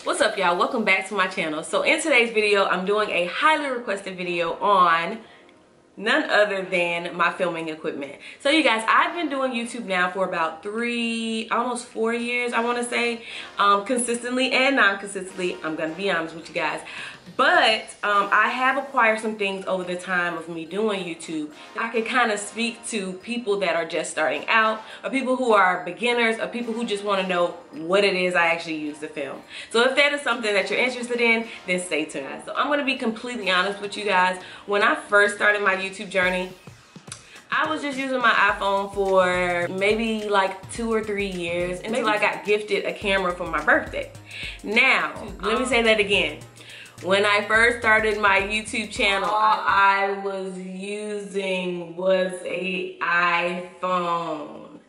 What's up, y'all? Welcome back to my channel. So in today's video, I'm doing a highly requested video on none other than my filming equipment. So you guys, I've been doing YouTube now for about almost 4 years, I want to say, consistently and non-consistently. I'm gonna be honest with you guys, but I have acquired some things over the time of me doing YouTube. I can kind of speak to people that are just starting out, or people who are beginners, or people who just want to know what it is I actually use to film. So if that is something that you're interested in, then stay tuned. So I'm going to be completely honest with you guys. When I first started my YouTube journey, I was just using my iPhone for maybe like 2 or 3 years until I got gifted a camera for my birthday. Now, let me say that again. When I first started my YouTube channel, all I was using was an iPhone.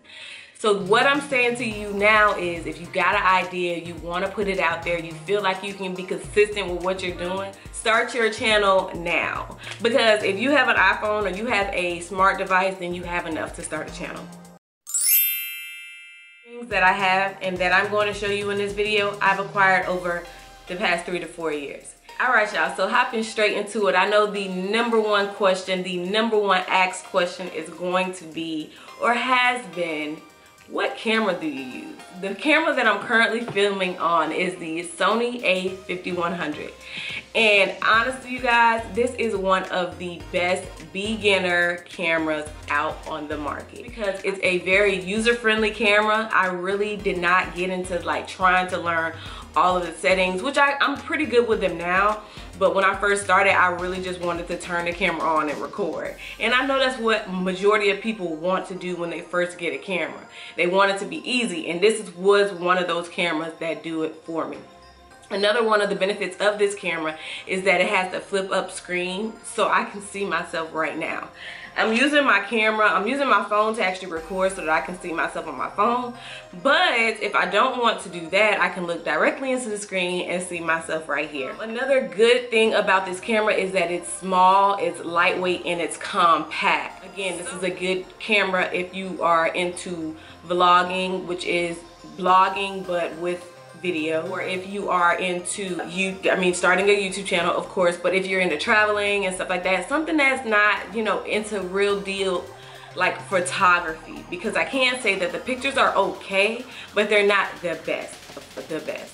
So what I'm saying to you now is, if you got an idea, you want to put it out there, you feel like you can be consistent with what you're doing, start your channel now. Because if you have an iPhone or you have a smart device, then you have enough to start a channel. Things that I have and that I'm going to show you in this video, I've acquired over the past 3 to 4 years. Alright y'all, so hopping straight into it. I know the number one question, the number one asked question is going to be, or has been, what camera do you use? The camera that I'm currently filming on is the Sony a5100. And honestly, you guys, this is one of the best beginner cameras out on the market because it's a very user-friendly camera. I really did not get into like trying to learn all of the settings, which I'm pretty good with them now. But when I first started, I really just wanted to turn the camera on and record. And I know that's what majority of people want to do when they first get a camera. They want it to be easy, and this was one of those cameras that do it for me. Another one of the benefits of this camera is that it has the flip up screen, so I can see myself right now. I'm using my phone to actually record so that I can see myself on my phone. But if I don't want to do that, I can look directly into the screen and see myself right here. Another good thing about this camera is that it's small, it's lightweight, and it's compact. Again, this is a good camera if you are into vlogging, which is blogging but with video, or if you are into starting a YouTube channel, of course, but if you're into traveling and stuff like that, something that's not, you know, into real deal like photography, because I can say that the pictures are okay, but they're not the best.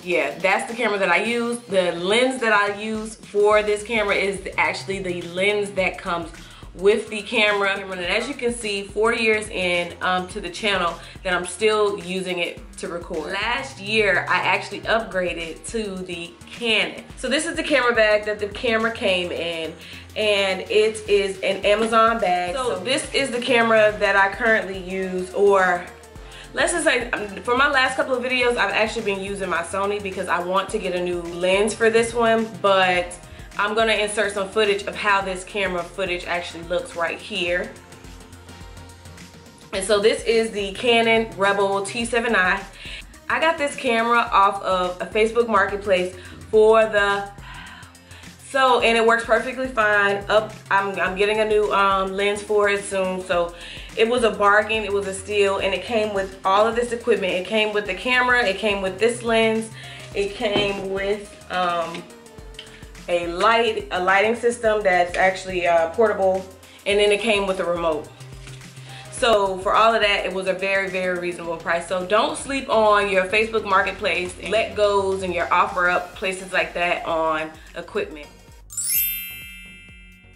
Yeah, that's the camera that I use. The lens that I use for this camera is actually the lens that comes with the camera. And as you can see, 4 years in to the channel, that I'm still using it to record. Last year, I actually upgraded to the Canon. So this is the camera bag that the camera came in, and it is an Amazon bag. So this is the camera that I currently use, or let's just say for my last couple of videos, I've actually been using my Sony because I want to get a new lens for this one, but I'm gonna insert some footage of how this camera footage actually looks right here. And so this is the Canon Rebel T7i. I got this camera off of a Facebook Marketplace and it works perfectly fine. I'm getting a new lens for it soon, so it was a bargain, it was a steal, and it came with all of this equipment. It came with the camera, it came with this lens, it came with a lighting system that's actually portable, and then it came with a remote. So for all of that, it was a very, very reasonable price. So don't sleep on your Facebook Marketplace, Let Go's, and your OfferUp, places like that on equipment.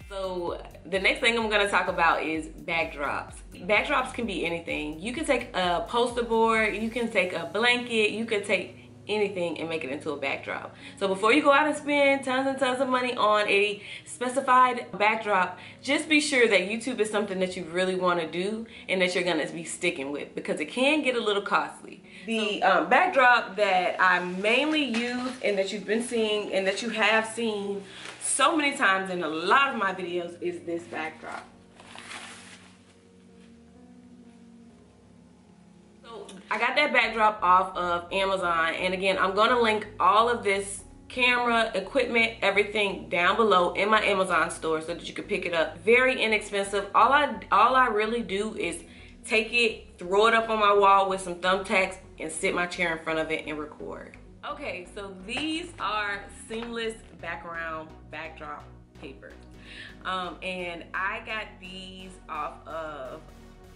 So the next thing I'm going to talk about is backdrops. Backdrops can be anything. You can take a poster board, you can take a blanket, you can take anything and make it into a backdrop. So before you go out and spend tons and tons of money on a specified backdrop, just be sure that YouTube is something that you really want to do and that you're going to be sticking with, because it can get a little costly. The backdrop that I mainly use and that you've been seeing and that you have seen so many times in a lot of my videos is this backdrop. I got that backdrop off of Amazon, and again, I'm going to link all of this camera, equipment, everything down below in my Amazon store so that you can pick it up. Very inexpensive. All I really do is take it, throw it up on my wall with some thumbtacks, and sit my chair in front of it and record. Okay, so these are seamless backdrop paper. And I got these off of,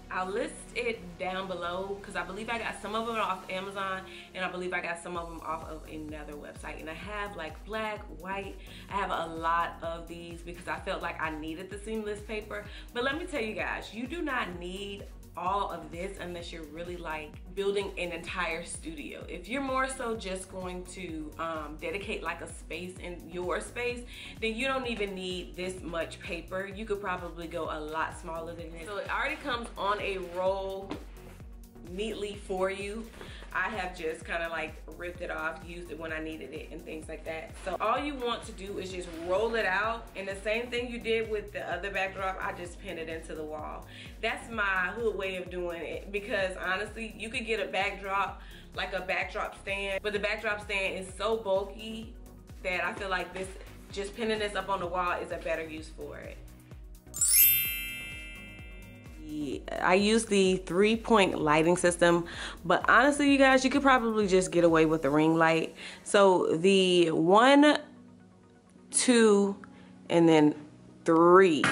I'll list it down below because I believe I got some of them off Amazon and I believe I got some of them off of another website. And I have like black, white, I have a lot of these because I felt like I needed the seamless paper. But let me tell you guys, you do not need all of this unless you're really like building an entire studio. If you're more so just going to dedicate like a space in your space, then you don't even need this much paper. You could probably go a lot smaller than this. So it already comes on a roll neatly for you. I have just kind of like ripped it off, used it when I needed it and things like that. So all you want to do is just roll it out, and the same thing you did with the other backdrop, I just pin it into the wall. That's my hood way of doing it, because honestly, you could get a backdrop, like a backdrop stand, but the backdrop stand is so bulky that I feel like this, just pinning this up on the wall is a better use for it. I use the 3-point lighting system, but honestly, you guys, you could probably just get away with the ring light. So the 1, 2, and then 3.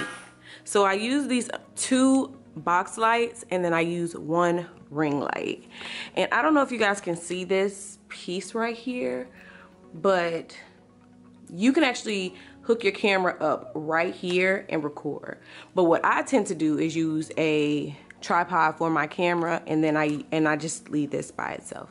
So I use these 2 box lights and then I use 1 ring light. And I don't know if you guys can see this piece right here, but you can actually hook your camera up right here and record. But what I tend to do is use a tripod for my camera, and then I just leave this by itself.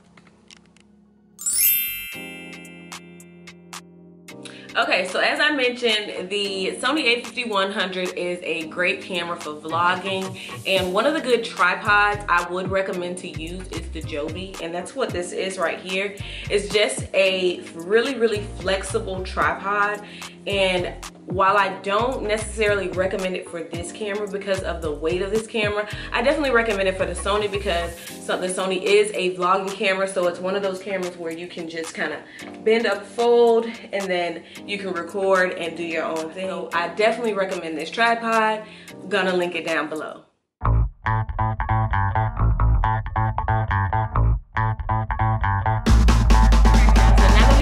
Okay, so as I mentioned, the Sony a5100 is a great camera for vlogging, and one of the good tripods I would recommend to use is the Joby, and that's what this is right here. It's just a really flexible tripod, and while I don't necessarily recommend it for this camera because of the weight of this camera, I definitely recommend it for the Sony because the Sony is a vlogging camera, so it's one of those cameras where you can just kind of bend up, fold, and then you can record and do your own thing. So I definitely recommend this tripod. I'm gonna link it down below.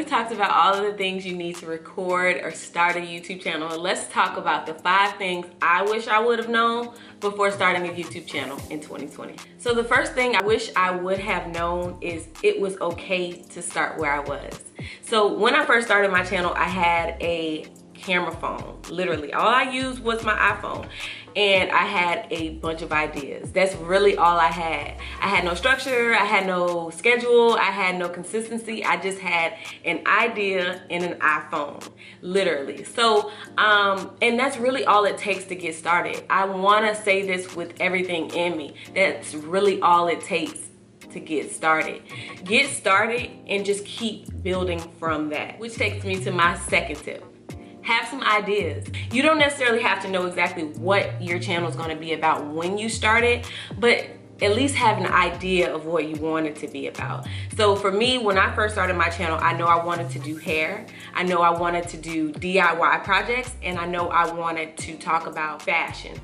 Talked about all of the things you need to record or start a YouTube channel. Let's talk about the 5 things I wish I would have known before starting a YouTube channel in 2020. So the first thing I wish I would have known is it was okay to start where I was. So when I first started my channel, I had a camera phone. Literally, all I used was my iPhone, and I had a bunch of ideas. That's really all I had. I had no structure, I had no schedule, I had no consistency. I just had an idea and an iPhone, literally. So, and that's really all it takes to get started. I wanna say this with everything in me. That's really all it takes to get started. Get started and just keep building from that. Which takes me to my second tip. Have some ideas. You don't necessarily have to know exactly what your channel is going to be about when you start it, but at least have an idea of what you want it to be about. So for me, when I first started my channel, I know I wanted to do hair, I know I wanted to do DIY projects, and I know I wanted to talk about fashion.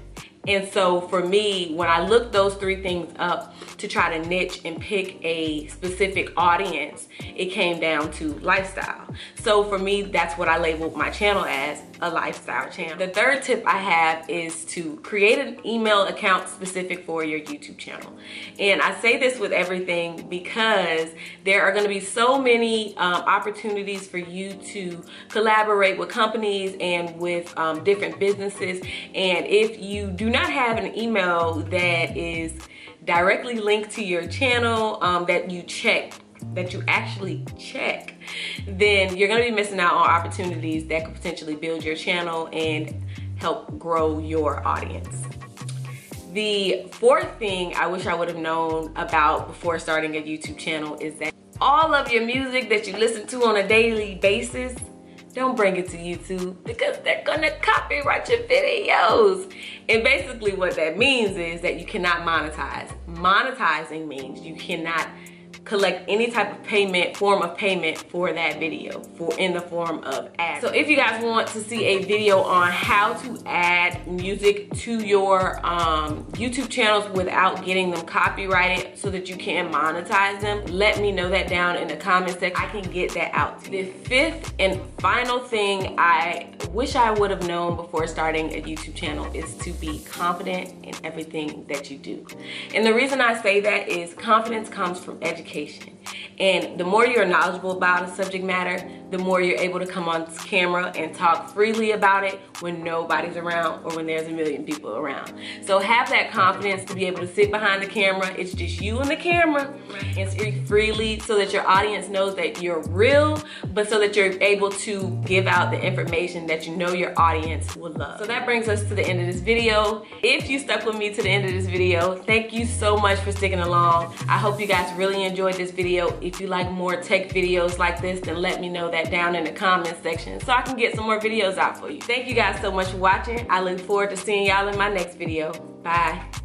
And so for me, when I looked those 3 things up to try to niche and pick a specific audience, it came down to lifestyle. So for me, that's what I labeled my channel as, a lifestyle channel. The third tip I have is to create an email account specific for your YouTube channel. And I say this with everything because there are gonna be so many opportunities for you to collaborate with companies and with different businesses. And if you do not have an email that is directly linked to your channel, that you actually check, then you're gonna be missing out on opportunities that could potentially build your channel and help grow your audience. The 4th thing I wish I would have known about before starting a YouTube channel is that all of your music that you listen to on a daily basis, don't bring it to YouTube because they're gonna copyright your videos. And basically what that means is that you cannot monetize. Monetizing means you cannot collect any type of form of payment for that video, in the form of ads. So if you guys want to see a video on how to add music to your YouTube channels without getting them copyrighted so that you can monetize them, let me know that down in the comment section. I can get that out to you. The fifth and final thing I wish I would have known before starting a YouTube channel is to be confident in everything that you do. And the reason I say that is confidence comes from education. And the more you're knowledgeable about a subject matter, the more you're able to come on camera and talk freely about it when nobody's around or when there's a million people around. So have that confidence to be able to sit behind the camera. It's just you and the camera, and speak freely so that your audience knows that you're real, but so that you're able to give out the information that you know your audience will love. So that brings us to the end of this video. If you stuck with me to the end of this video, thank you so much for sticking along. I hope you guys really enjoyed this video. If you like more tech videos like this, then let me know that down in the comment section so I can get some more videos out for you. Thank you guys so much for watching. I look forward to seeing y'all in my next video. Bye.